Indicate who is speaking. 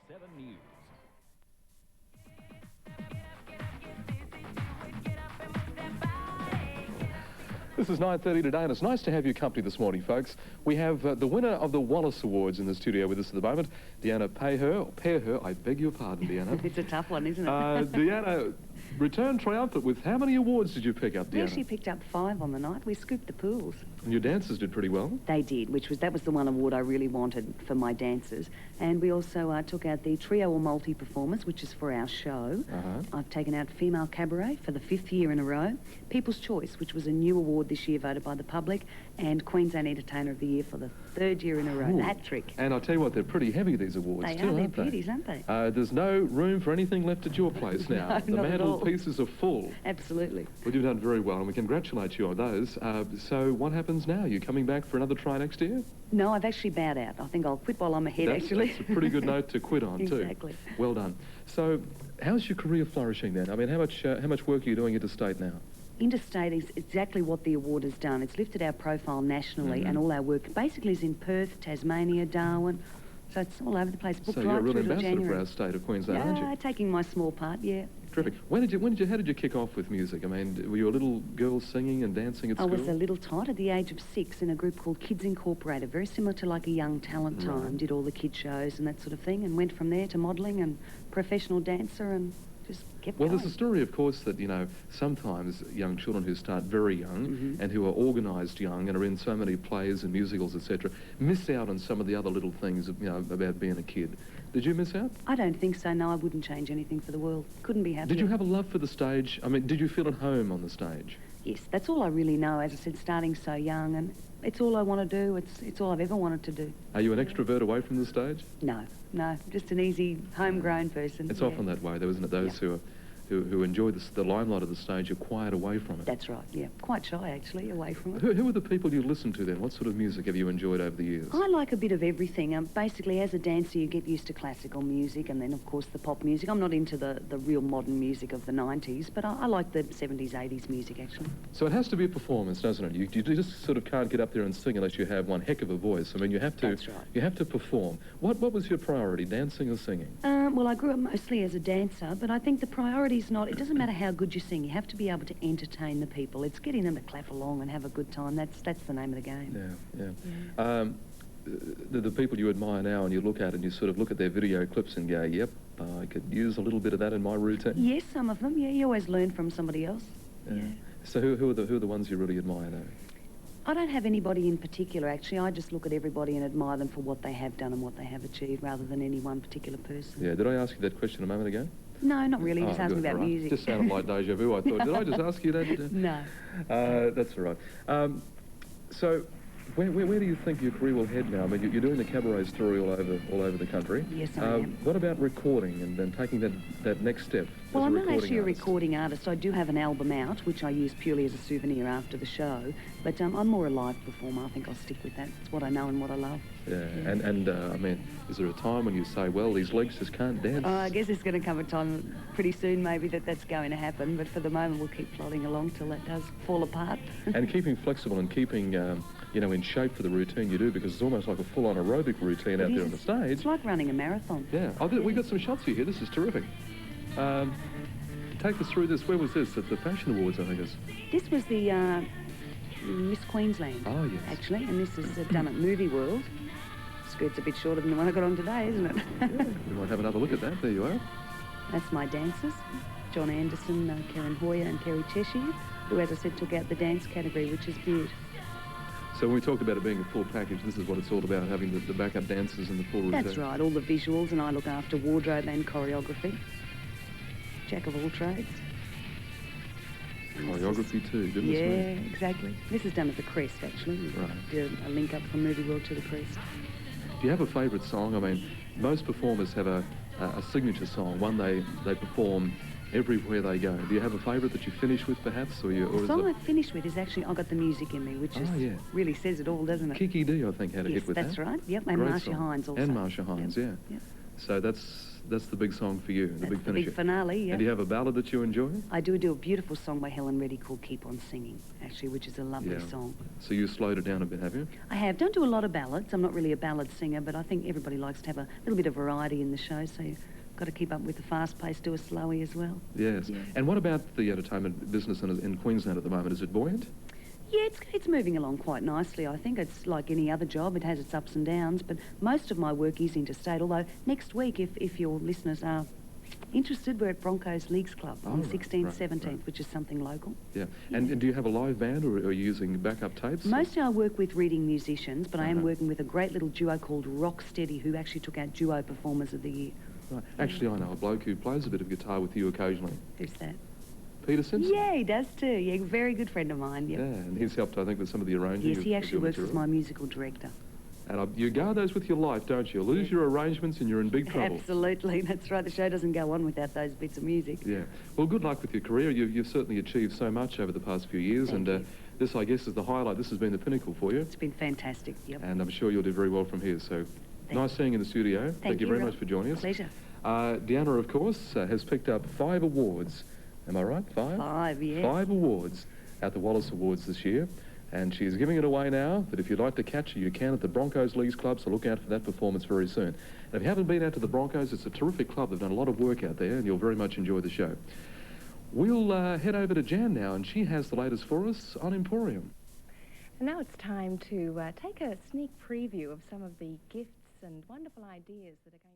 Speaker 1: 7 News.
Speaker 2: This is 9:30 today, and it's nice to have your company this morning, folks. We have the winner of the Wallace Awards in the studio with us at the moment, Deana Peher, or Peher, I beg your pardon, Deana.
Speaker 3: It's a tough one, isn't it?
Speaker 2: Deana returned triumphant with how many awards did you pick up, Deana?
Speaker 3: We actually picked up 5 on the night. We scooped the pools.
Speaker 2: And your dancers did pretty well.
Speaker 3: They did, that was the one award I really wanted for my dancers. And we also took out the trio or multi-performance, which is for our show. I've taken out Female Cabaret for the 5th year in a row. People's Choice, which was a new award this year voted by the public. And Queensland Entertainer of the Year for the 3rd year in a row. That trick.
Speaker 2: And I tell you what, they're pretty heavy, these awards,
Speaker 3: They
Speaker 2: too,
Speaker 3: are, they're
Speaker 2: aren't they?
Speaker 3: beauties, aren't they?
Speaker 2: There's no room for anything left at your place now.
Speaker 3: No,
Speaker 2: The
Speaker 3: not at all.
Speaker 2: mantelpieces are full.
Speaker 3: Absolutely.
Speaker 2: Well, you've done very well, and we congratulate you on those. So what happens now? You coming back for another try next year?
Speaker 3: No, I've actually bowed out. I think I'll quit while I'm ahead, actually.
Speaker 2: That's a pretty good note to quit on, too.
Speaker 3: Exactly.
Speaker 2: Well done. So how's your career flourishing then? I mean, how much work are you doing interstate now?
Speaker 3: Interstate is exactly what the award has done. It's lifted our profile nationally, and all our work basically is in Perth, Tasmania, Darwin. So it's all over the place. Booked
Speaker 2: So you're a
Speaker 3: right
Speaker 2: real
Speaker 3: through till
Speaker 2: ambassador
Speaker 3: January.
Speaker 2: for our state of Queensland, aren't
Speaker 3: Yeah,
Speaker 2: you?
Speaker 3: taking my small part, yeah.
Speaker 2: Terrific. How did you kick off with music? I mean, were you a little girl singing and dancing at
Speaker 3: I
Speaker 2: school?
Speaker 3: was a little tot at the age of 6 in a group called Kids Incorporated, very similar to like a Young Talent Time. Did all the kid shows and that sort of thing, and went from there to modelling and professional dancer and just kept
Speaker 2: Well,
Speaker 3: going.
Speaker 2: there's a story, of course, that, you know, sometimes young children who start very young and who are organised young and are in so many plays and musicals, etc., miss out on some of the other little things, you know, about being a kid. Did you miss out?
Speaker 3: I don't think so, no. I wouldn't change anything for the world. Couldn't be happier.
Speaker 2: Did you have a love for the stage? I mean, did you feel at home on the stage?
Speaker 3: Yes, that's all I really know. As I said, starting so young, and it's all I want to do. It's all I've ever wanted to do.
Speaker 2: Are you an extrovert away from the stage?
Speaker 3: No, just an easy, homegrown person.
Speaker 2: It's
Speaker 3: yeah.
Speaker 2: often that way, though, isn't it? Those who enjoy the limelight of the stage are quiet away from it.
Speaker 3: That's right, yeah. Quite shy, actually, away from it.
Speaker 2: Who are the people you listen to then? What sort of music have you enjoyed over the years?
Speaker 3: I like a bit of everything. Basically, as a dancer, you get used to classical music and then, of course, the pop music. I'm not into the real modern music of the 90s, but I like the 70s, 80s music, actually.
Speaker 2: So it has to be a performance, doesn't it? You just sort of can't get up there and sing unless you have one heck of a voice. I mean, you have to.
Speaker 3: That's right.
Speaker 2: You have to perform. What was your priority, dancing or singing?
Speaker 3: Well, I grew up mostly as a dancer, but I think the priority's not... It doesn't matter how good you sing. You have to be able to entertain the people. It's getting them to clap along and have a good time. That's the name of the game.
Speaker 2: Yeah. The people you admire now, and you look at and you sort of look at their video clips and go, yep, I could use a little bit of that in my routine.
Speaker 3: Yes, some of them. Yeah, you always learn from somebody else. Yeah.
Speaker 2: So who are the ones you really admire though?
Speaker 3: I don't have anybody in particular, actually. I just look at everybody and admire them for what they have done and what they have achieved, rather than any one particular person.
Speaker 2: Yeah. Did I ask you that question a moment ago?
Speaker 3: No, not really. Just ask me
Speaker 2: good,
Speaker 3: about
Speaker 2: all right.
Speaker 3: music.
Speaker 2: Just sounded like deja vu, I thought. Did I just ask you that?
Speaker 3: No.
Speaker 2: That's all right. So, where do you think your career will head now? I mean, you're doing the cabaret story all over the country.
Speaker 3: Yes, I am.
Speaker 2: What about recording and then taking that next step?
Speaker 3: Well,
Speaker 2: as
Speaker 3: I'm
Speaker 2: a
Speaker 3: not actually a
Speaker 2: artist?
Speaker 3: recording artist. I do have an album out, which I use purely as a souvenir after the show. But I'm more a live performer. I think I'll stick with that. It's what I know and what I love.
Speaker 2: Yeah. And I mean, is there a time when you say, well, these legs just can't dance?
Speaker 3: I guess there's going to come a time pretty soon, maybe, that's going to happen. But for the moment, we'll keep plodding along till that does fall apart.
Speaker 2: And keeping flexible and keeping, you know, in shape for the routine you do, because it's almost like a full-on aerobic routine out there on the stage.
Speaker 3: It's like running a marathon.
Speaker 2: Yeah. We got some shots for you here. This is terrific. Take us through this. Where was this? At the Fashion Awards, I think it is.
Speaker 3: This was the Miss Queensland,
Speaker 2: yes.
Speaker 3: actually, and this is done at Movie World. Skirt's a bit shorter than the one I got on today, isn't it?
Speaker 2: Yeah, we might have another look at that. There you are.
Speaker 3: That's my dancers, John Anderson, Karen Hoyer and Kerry Cheshire, who, as I said, took out the dance category, which is beautiful.
Speaker 2: So when we talked about it being a full package, this is what it's all about, having the backup dancers and the full routine.
Speaker 3: That's right, all the visuals, and I look after wardrobe and choreography. Jack of all trades.
Speaker 2: Choreography too, goodness me.
Speaker 3: Yeah, exactly. This is done at the Crest, actually. We
Speaker 2: Right.
Speaker 3: did a link up from Movie World to the Crest.
Speaker 2: Do you have a favourite song? I mean, most performers have a signature song, one they perform everywhere they go. Do you have a favourite that you finish with, perhaps? Or
Speaker 3: The song I finished with is actually I Got the Music in Me, which really says it all, doesn't it?
Speaker 2: Kiki D, I think, had a
Speaker 3: Yes,
Speaker 2: hit with that.
Speaker 3: that's right. Yep, and
Speaker 2: Great
Speaker 3: Marsha
Speaker 2: song.
Speaker 3: Hines also.
Speaker 2: And Marsha Hines,
Speaker 3: Yep.
Speaker 2: yeah. So that's the big song for you, the
Speaker 3: That's
Speaker 2: big
Speaker 3: the
Speaker 2: finisher.
Speaker 3: big finale, yeah.
Speaker 2: And do you have a ballad that you enjoy?
Speaker 3: I do a beautiful song by Helen Reddy called Keep On Singing, actually, which is a lovely song.
Speaker 2: So you slowed it down a bit, have you?
Speaker 3: I have. Don't do a lot of ballads. I'm not really a ballad singer, but I think everybody likes to have a little bit of variety in the show, so you've got to keep up with the fast pace, do a slowie as well.
Speaker 2: Yes.
Speaker 3: Yeah.
Speaker 2: And what about the entertainment business in Queensland at the moment? Is it buoyant?
Speaker 3: Yeah, it's moving along quite nicely. I think it's like any other job. It has its ups and downs, but most of my work is interstate, although next week, if your listeners are interested, we're at Broncos Leagues Club on the 16th, 17th, which is something local.
Speaker 2: Yeah. And do you have a live band, or are you using backup tapes?
Speaker 3: Mostly I work with reading musicians, but I am working with a great little duo called Rocksteady, who actually took out Duo Performers of the Year.
Speaker 2: Right. Actually, I know a bloke who plays a bit of guitar with you occasionally.
Speaker 3: Who's that?
Speaker 2: Peter Simpson?
Speaker 3: Yeah, he does too. Yeah, very good friend of mine. Yep.
Speaker 2: Yeah, and he's helped, I think, with some of the arranging.
Speaker 3: Yes, he
Speaker 2: of
Speaker 3: actually
Speaker 2: your
Speaker 3: works as
Speaker 2: material.
Speaker 3: my musical director.
Speaker 2: And you guard those with your life, don't you? Lose your arrangements and you're in big trouble.
Speaker 3: Absolutely, that's right. The show doesn't go on without those bits of music.
Speaker 2: Yeah. Well, good luck with your career. You've certainly achieved so much over the past few years,
Speaker 3: Thank you.
Speaker 2: this, I guess, is the highlight. This has been the pinnacle for you.
Speaker 3: It's been fantastic, yep.
Speaker 2: And I'm sure you'll do very well from here. So, nice seeing you in the studio. Thank you very much for joining us.
Speaker 3: Pleasure.
Speaker 2: Deana, of course, has picked up 5 awards. Am I right? 5?
Speaker 3: 5, yes.
Speaker 2: 5 awards at the Wallace Awards this year. And she's giving it away now, but if you'd like to catch her, you can at the Broncos Leagues Club, so look out for that performance very soon. And if you haven't been out to the Broncos, it's a terrific club. They've done a lot of work out there, and you'll very much enjoy the show. We'll head over to Jan now, and she has the latest for us on Emporium.
Speaker 1: And now it's time to take a sneak preview of some of the gifts and wonderful ideas that are going to